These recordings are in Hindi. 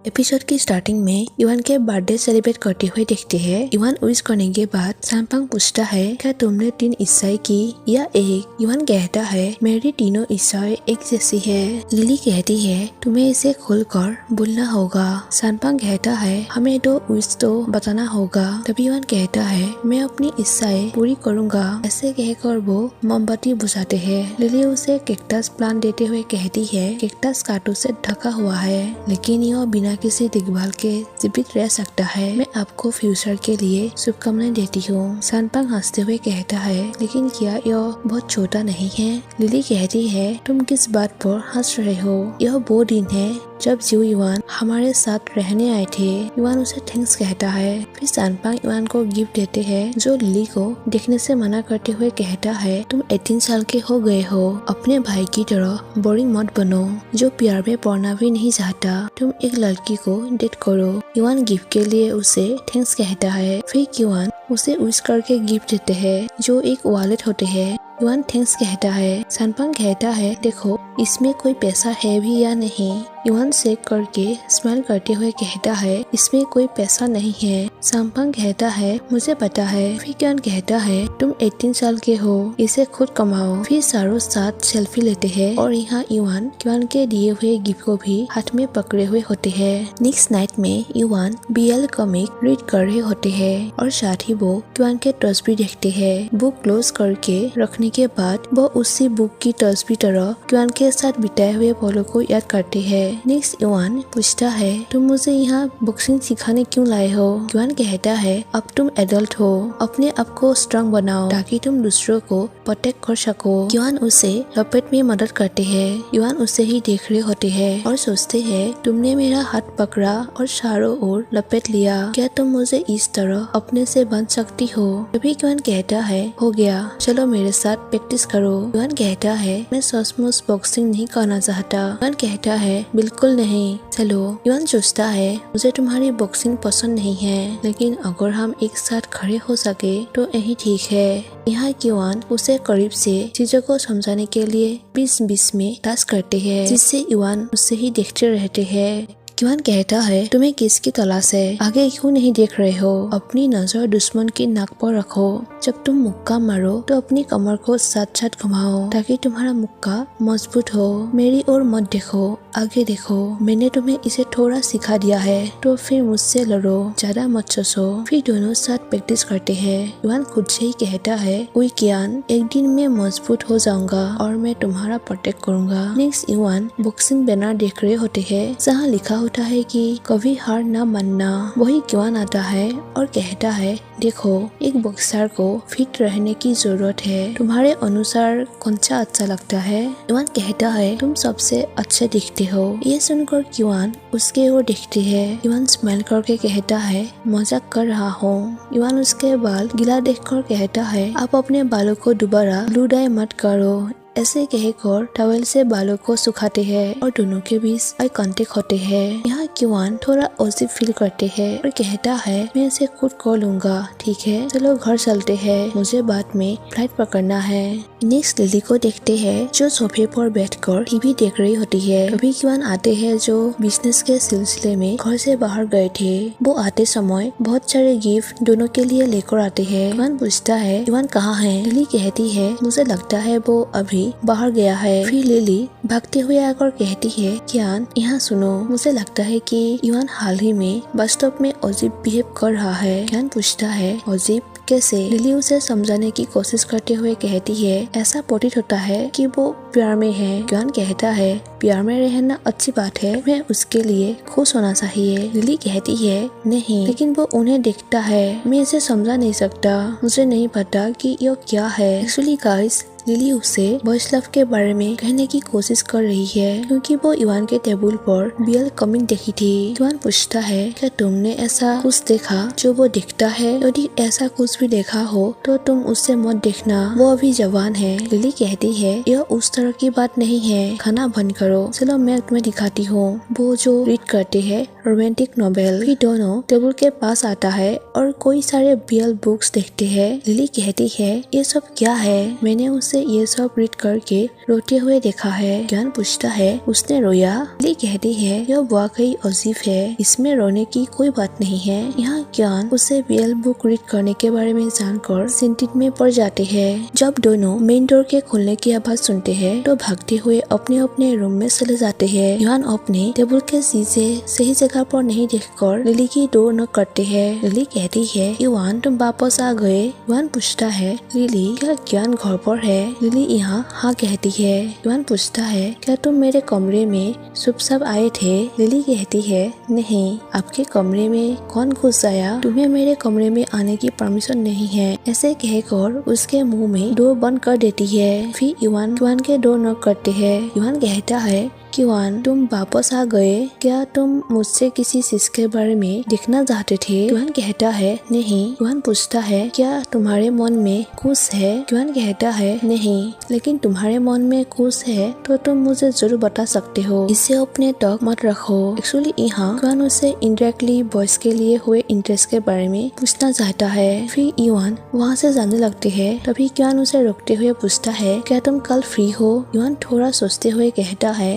एपिसोड की स्टार्टिंग में युवान के बर्थडे सेलिब्रेट करते हुए देखते हैं। युवान विश करने के बाद सनपांग पूछता है, क्या तुमने 3 इच्छाएं की या एक? युवान कहता है, मेरी तीनों इच्छाएं एक जैसी है। लिली कहती है, तुम्हें इसे खोलकर बोलना होगा। सनपांग कहता है, हमें 2 विश तो बताना होगा। तभी युवान कहता है, मैं अपनी इच्छाएं पूरी करूंगा। ऐसे कहकर वो मोमबत्ती बुझाते हैं। लिली उसे कैक्टस प्लांट देते हुए कहती है, कैक्टस कांटों से ढका हुआ है, लेकिन यह बिना किसी देखभाल के जीवित रह सकता है। मैं आपको फ्यूचर के लिए शुभकामनाएं देती हूँ। सनपांग हंसते हुए कहता है, लेकिन क्या यह बहुत छोटा नहीं है? लिली कहती है, तुम किस बात पर हंस रहे हो? यह वो दिन है जब जिऊ युवान हमारे साथ रहने आए थे। युवान उसे थैंक्स कहता है। फिर सनपांग युवान को गिफ्ट देते हैं, जो लिली को देखने से मना करते हुए कहता है, तुम 18 साल के हो गए हो, अपने भाई की तरह बोरिंग मत बनो, जो प्यार में पड़ना भी नहीं चाहता। तुम एक लड़की को डेट करो। युवान गिफ्ट के लिए उसे थैंक्स कहता है। फिर युवान उसे विश करके गिफ्ट देते हैं, जो एक वॉलेट होते हैं। युवान थैंक्स कहता है। सनपांग कहता है, देखो इसमें कोई पैसा है भी या नहीं? युवान चेक करके स्माइल करते हुए कहता है, इसमें कोई पैसा नहीं है। सनपांग कहता है, मुझे पता है। फिर युवान कहता है, तुम 18 साल के हो, इसे खुद कमाओ। फिर चारों साथ सेल्फी लेते हैं और यहाँ युवान के दिए हुए गिफ्ट को भी हाथ में पकड़े हुए होते हैं। नेक्स्ट नाइट में युवान BL कॉमिक रीड कर रहे होते हैं और साथ ही वो युवान के तस्वीर देखते हैं। बुक क्लोज करके रखने के बाद वो उसी बुक की तस्वीर तरह युवान के साथ बिताए हुए पलों को याद करते हैं। नेक्स्ट युवान पूछता है, तुम मुझे यहाँ बॉक्सिंग सिखाने क्यों लाए हो? युवान कहता है, अब तुम एडल्ट हो, अपने आप को स्ट्रांग बनाओ ताकि तुम दूसरों को प्रोटेक्ट कर सको। युवान उसे लपेट में मदद करते हैं। युवान उसे ही देख रहे होते हैं और सोचते हैं, तुमने मेरा हाथ पकड़ा और चारों ओर लपेट लिया, क्या तुम मुझे इस तरह अपने से बांध सकती हो? तभी युवान कहता है, हो गया, चलो मेरे साथ प्रैक्टिस करो। युवान कहता है, मैं सचमुच बॉक्सिंग नहीं करना चाहता। युवान कहता है, बिल्कुल नहीं, चलो। युवान सोचता है, मुझे तुम्हारी बॉक्सिंग पसंद नहीं है, लेकिन अगर हम एक साथ खड़े हो सके तो यही ठीक है। यहाँ युवान उसे करीब से चीजों को समझाने के लिए बीच में टास्क करते हैं, जिससे युवान उसे ही देखते रहते हैं। युवान कहता है, तुम्हें किसकी तलाश है? आगे क्यों नहीं देख रहे हो? अपनी नजर दुश्मन की नाक पर रखो। जब तुम मुक्का मारो तो अपनी कमर को साथ साथ घुमाओ ताकि तुम्हारा मुक्का मजबूत हो। मेरी ओर मत देखो, आगे देखो। मैंने तुम्हें इसे थोड़ा सिखा दिया है, तो फिर मुझसे लड़ो, ज्यादा मत सोचो। फिर दोनों साथ प्रैक्टिस करते हैं। युवान खुद से ही कहता है, युवान, एक दिन मैं मजबूत हो जाऊंगा और मैं तुम्हारा प्रोटेक्ट करूंगा। नेक्स्ट युवान बॉक्सिंग बैनर देख रहे होते हैं, जहाँ लिखा होता है कि कभी हार ना मानना। वही युवान आता है और कहता है, देखो, एक बॉक्सर को फिट रहने की जरूरत है, तुम्हारे अनुसार कौन सा अच्छा लगता है? युवान कहता है, तुम सबसे अच्छे दिखते हो। ये सुनकर युवान उसके ओर देखती है। युवान स्माइल करके कहता है, मजाक कर रहा हूँ। युवान उसके बाल गीला देखकर कहता है, आप अपने बालों को दोबारा ब्लू डाई मत करो। ऐसे कहकर टॉवेल से बालों को सुखाते हैं और दोनों के बीच आई कांटेक्ट होते हैं। यहाँ युवान थोड़ा अजीब फील करते हैं और कहता है, मैं इसे खुद कर लूंगा, ठीक है, चलो घर चलते हैं, मुझे बाद में फ्लाइट पकड़ना है। नेक्स्ट लिली को देखते हैं, जो सोफे पर बैठकर टीवी देख रही होती है। कभी युवान आते हैं, जो बिजनेस के सिलसिले में घर से बाहर गए थे। वो आते समय बहुत सारे गिफ्ट दोनों के लिए लेकर आते हैं। युवान पूछता है, युवान कहाँ है? लिली कहती है, मुझे लगता है वो अभी बाहर गया है। फिर लिली भागते हुए आकर कहती है, युवान, यहाँ सुनो, मुझे लगता है कि युवान हाल ही में वास्तव में अजीब बिहेव कर रहा है। युवान पूछता है, अजीब कैसे? लिली उसे समझाने की कोशिश करते हुए कहती है, ऐसा प्रतीत होता है कि वो प्यार में है। युवान कहता है, प्यार में रहना अच्छी बात है, मैं उसके लिए खुश होना चाहिए। लिली कहती है, नहीं, लेकिन वो उन्हें देखता है, मैं इसे समझा नहीं सकता, मुझे नहीं पता कि यह क्या है। एक्चुअली गाइस, लिली उसे बॉयज लव के बारे में कहने की कोशिश कर रही है, क्योंकि वो युवान के टेबल पर BL कॉमिक देखी थी। युवान पूछता है, क्या तुमने ऐसा कुछ देखा जो वो दिखता है? यदि ऐसा कुछ भी देखा हो तो तुम उससे मत देखना, वो अभी जवान है। लिली कहती है, यह उस तरह की बात नहीं है, खाना बंद करो, चलो मैं तुम्हें दिखाती हूँ। वो जो रीड करते हैं रोमांटिक नॉवेल। फिर दोनों टेबल के पास आता है और कोई सारे BL बुक्स देखते हैं। लिली कहती है, ये सब क्या है? मैंने उसे उसे ये सब रीड करके रोते हुए देखा है। युआन पूछता है उसने रोया? लिली कहती है यह वाकई अजीब है, इसमें रोने की कोई बात नहीं है। यहाँ युआन उसे बीएल बुक रीड करने के बारे में जानकर चिंतित में पड़ जाते हैं। जब दोनों मेन डोर के खुलने की आवाज सुनते हैं तो भागते हुए अपने अपने रूम में चले जाते हैं। युआन अपने टेबल के शीशे सही जगह पर नहीं देखकर लिली की डोर नॉक करते हैं। लिली कहती है युआन तुम वापस आ गए। युआन पूछता है लिली क्या युआन घर पर है? लिली यहाँ हाँ कहती है। युआन पूछता है क्या तुम मेरे कमरे में सुबह सब आए थे? लिली कहती है नहीं, आपके कमरे में कौन घुस आया? तुम्हें मेरे कमरे में आने की परमिशन नहीं है। ऐसे कहकर उसके मुंह में डोर बंद कर देती है। फिर युआन के डोर नॉक करते हैं। युआन कहता है युआन तुम वापस आ गए, क्या तुम मुझसे किसी चीज के बारे में देखना चाहते थे? युआन कहता है नहीं। युआन पूछता है क्या तुम्हारे मन में कुछ है? युआन कहता है नहीं, लेकिन तुम्हारे मन में कुछ है तो तुम मुझे जरूर बता सकते हो, इसे अपने तक मत रखो। एक्चुअली यहाँ युआन उसे इनडायरेक्टली बॉयज के लिए हुए इंटरेस्ट के बारे में पूछना चाहता है। फिर युआन वहाँ से जाने लगते है। तभी युआन उसे रोकते हुए पूछता है क्या तुम कल फ्री हो? युआन थोड़ा सोचते हुए कहता है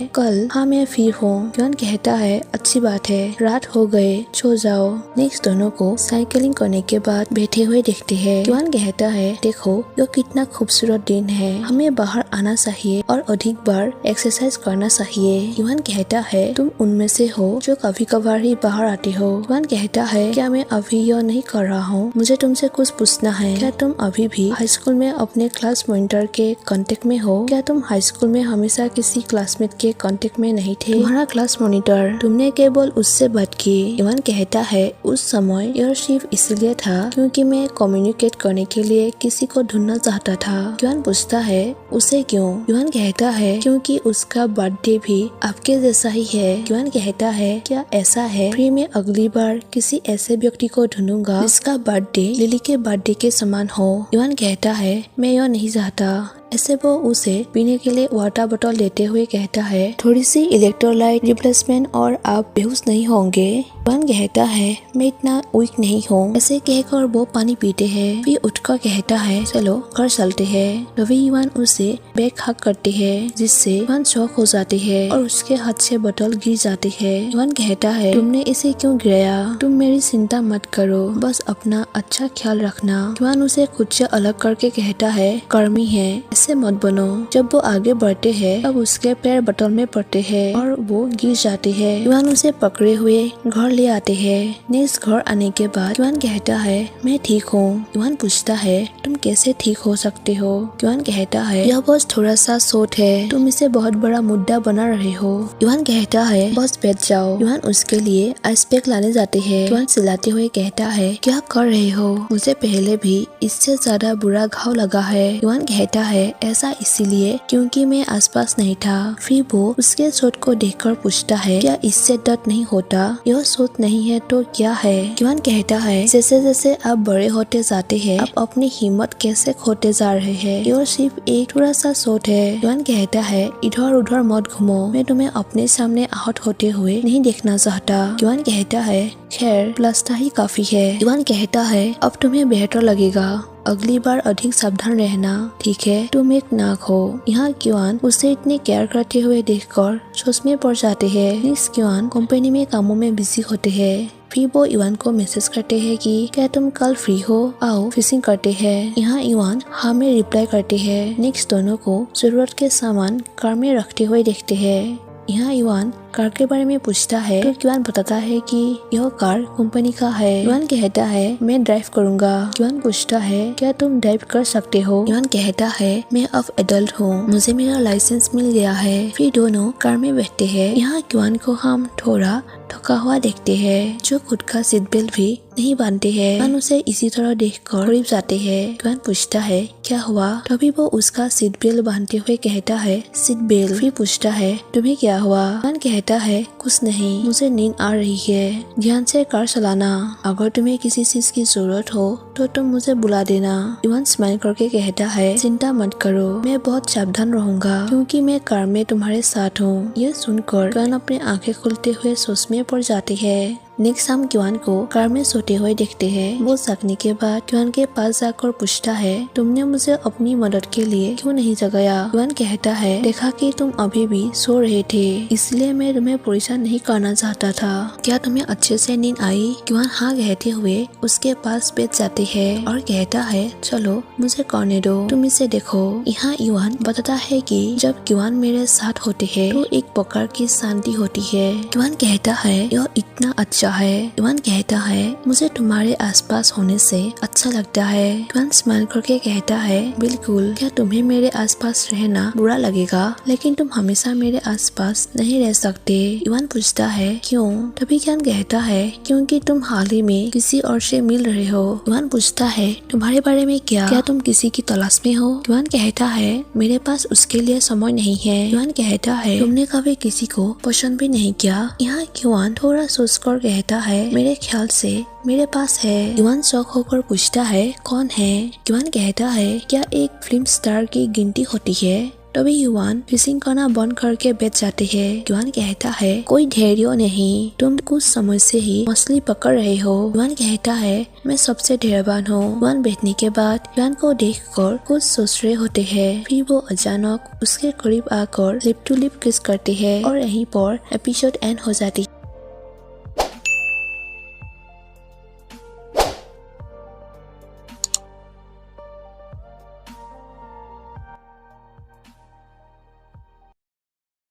हाँ मैं फ्री हूँ। युआन कहता है अच्छी बात है, रात हो गए, सो जाओ। नेक्स्ट दोनों को साइकिलिंग करने के बाद बैठे हुए देखते हैं। युआन कहता है देखो ये कितना खूबसूरत दिन है, हमें बाहर आना चाहिए और अधिक बार एक्सरसाइज करना चाहिए। युआन कहता है तुम उनमें से हो जो कभी कभार ही बाहर आते हो। युआन कहता है क्या मैं अभी यह नहीं कर रहा हूँ, मुझे तुमसे कुछ पूछना है। क्या तुम अभी भी हाई स्कूल में अपने क्लास मॉनिटर के कांटेक्ट में हो? क्या तुम हाई स्कूल में हमेशा किसी क्लासमेट के कांटेक्ट में नहीं थे? तुम्हारा क्लास मॉनिटर, तुमने केवल उससे बात की। युआन कहता है उस समय यह सिर्फ इसलिए था क्योंकि मैं कम्युनिकेट करने के लिए किसी को ढूंढना चाहता था। युआन पूछता है उसे क्यों? युआन कहता है क्योंकि उसका बर्थडे भी आपके जैसा ही है। युआन कहता है क्या ऐसा है? फिर मैं अगली बार किसी ऐसे व्यक्ति को ढूंढूंगा जिसका बर्थडे लिली के बर्थडे के समान हो। युआन कहता है मैं यह नहीं चाहता। ऐसे वो उसे पीने के लिए वाटर बोतल देते हुए कहता है थोड़ी सी इलेक्ट्रोलाइट रिप्लेसमेंट और आप बेहोश नहीं होंगे। युआन कहता है मैं इतना वीक नहीं हूँ। ऐसे कहकर वो पानी पीते हैं। फिर उठकर कहता है चलो घर चलते हैं। तभी युआन उसे बैग हक करते हैं जिससे युआन शॉक हो जाते हैं और उसके हाथ से बोतल गिर जाती है। युआन कहता है तुमने इसे क्यों गिराया? तुम मेरी चिंता मत करो, बस अपना अच्छा ख्याल रखना। युआन उसे खुद से अलग करके कहता है कर्मी है, ऐसे मत बनो। जब वो आगे बढ़ते हैं तब उसके पैर बोतल में पड़ते हैं और वो गिर जाते हैं। युआन उसे पकड़े हुए घर ले आते हैं। नेक्स्ट घर आने के बाद युआन कहता है मैं ठीक हूँ। युआन पूछता है तुम कैसे ठीक हो सकते हो? युआन कहता है यह बस थोड़ा सा शॉट है, तुम इसे बहुत बड़ा मुद्दा बना रहे हो। युआन कहता है बस बैठ जाओ। युआन उसके लिए आइस पैक लाने जाते हैं। युआन चिल्लाते हुए कहता है क्या कर रहे हो? मुझे पहले भी इससे ज्यादा बुरा घाव लगा है। युआन कहता है ऐसा इसीलिए क्योंकि मैं आसपास नहीं था। फिर वो उसके शॉट को देखकर पूछता है क्या इससे दर्द नहीं होता? यह शॉट नहीं है तो क्या है? युआन कहता है जैसे जैसे आप बड़े होते जाते हैं आप अपनी हिम्मत कैसे खोते जा रहे हैं, यह सिर्फ एक थोड़ा सा शॉट है। युआन कहता है इधर उधर मत घूमो, मैं तुम्हें अपने सामने आहत होते हुए नहीं देखना चाहता। युआन कहता है खैर प्लास्टर ही काफी है। युआन कहता है अब तुम्हें बेहतर लगेगा, अगली बार अधिक सावधान रहना, ठीक है? तुम एक नाक हो। यहाँ युआन उसे इतने केयर करते हुए देखकर सोच में पड़ जाते हैं। नेक्स्ट युआन कंपनी में कामों में बिजी होते हैं। फिर वो युआन को मैसेज करते हैं कि क्या तुम कल फ्री हो, आओ फिशिंग करते हैं। यहाँ युआन हाँ में रिप्लाई करते हैं। नेक्स्ट दोनों को जरूरत के सामान कार में रखते हुए देखते हैं। यहाँ युआन कार के बारे में पूछता है तो युआन बताता है कि यह कार कंपनी का है। युआन कहता है मैं ड्राइव करूंगा। युआन पूछता है क्या तुम ड्राइव कर सकते हो? युआन कहता है मैं अब एडल्ट हूँ, मुझे मेरा लाइसेंस मिल गया है। फिर दोनों कार में बैठते हैं। यहाँ युआन को हम थोड़ा थका हुआ देखते हैं जो खुद का सीट बेल्ट भी नहीं बांधते हैं। युआन उसे इसी तरह देखकर करीब जाते हैं। युआन पूछता है क्या हुआ? तभी वो उसका सीट बेल्ट बांधते हुए कहता है सीट बेल्ट। फिर पूछता है तुम्हें क्या हुआ? युआन कहता है कुछ नहीं, मुझे नींद आ रही है, ध्यान से कार चलाना, अगर तुम्हें किसी चीज की जरूरत हो तो तुम मुझे बुला देना। युआन स्माइल करके कहता है चिंता मत करो, मैं बहुत सावधान रहूंगा क्योंकि मैं कार में तुम्हारे साथ हूँ। यह सुनकर युआन अपने आंखें खुलते हुए सोच में पड़ जाती है। नेक्स्ट हम युआन को कार में सोते हुए देखते हैं। वो जागने के बाद युआन के पास जाकर पूछता है, तुमने मुझे अपनी मदद के लिए क्यों नहीं जगाया? युआन कहता है, देखा कि तुम अभी भी सो रहे थे, इसलिए मैं तुम्हें परेशान नहीं करना चाहता था। क्या तुम्हें अच्छे से नींद आई? युआन हाँ कहते हुए उसके पास बैठ जाते हैं और कहता है, चलो मुझे करने दो, तुम इसे देखो। यहाँ युआन बताता है कि जब युआन मेरे साथ होते हैं तो एक प्रकार की शांति होती है। युआन कहता है, यह इतना अच्छा है। युआन कहता है, मुझे तुम्हारे आसपास होने से अच्छा लगता है। युआन स्माइल करके कहता है, बिल्कुल। क्या तुम्हें मेरे आसपास रहना बुरा लगेगा? लेकिन तुम हमेशा मेरे आसपास नहीं रह सकते। युआन पूछता है, क्यों? तभी युआन कहता है, क्योंकि तुम हाल ही में किसी और से मिल रहे हो। युआन पूछता है, तुम्हारे बारे में क्या तुम किसी की तलाश में हो? युआन कहता है, मेरे पास उसके लिए समय नहीं है। युआन कहता है, तुमने कभी किसी को पसंद भी नहीं किया? यहाँ युआन थोड़ा सोचकर कहता है, मेरे ख्याल से मेरे पास है। युआन शौक होकर पूछता है, कौन है? युआन कहता है, क्या एक फिल्म स्टार की गिनती होती है? तभी युआन फिशिंग करना बंद करके बैठ जाते हैं। युआन कहता है, कोई धैर्य नहीं, तुम कुछ समय से ही मछली पकड़ रहे हो। युआन कहता है, मैं सबसे धैर्यवान हूँ। युआन बैठने के बाद युआन को देखकर कुछ सोच रहे होते हैं। फिर वो अचानक उसके करीब आकर लिप टू लिप किस करते हैं और यहीं पर एपिसोड एंड हो जाती है।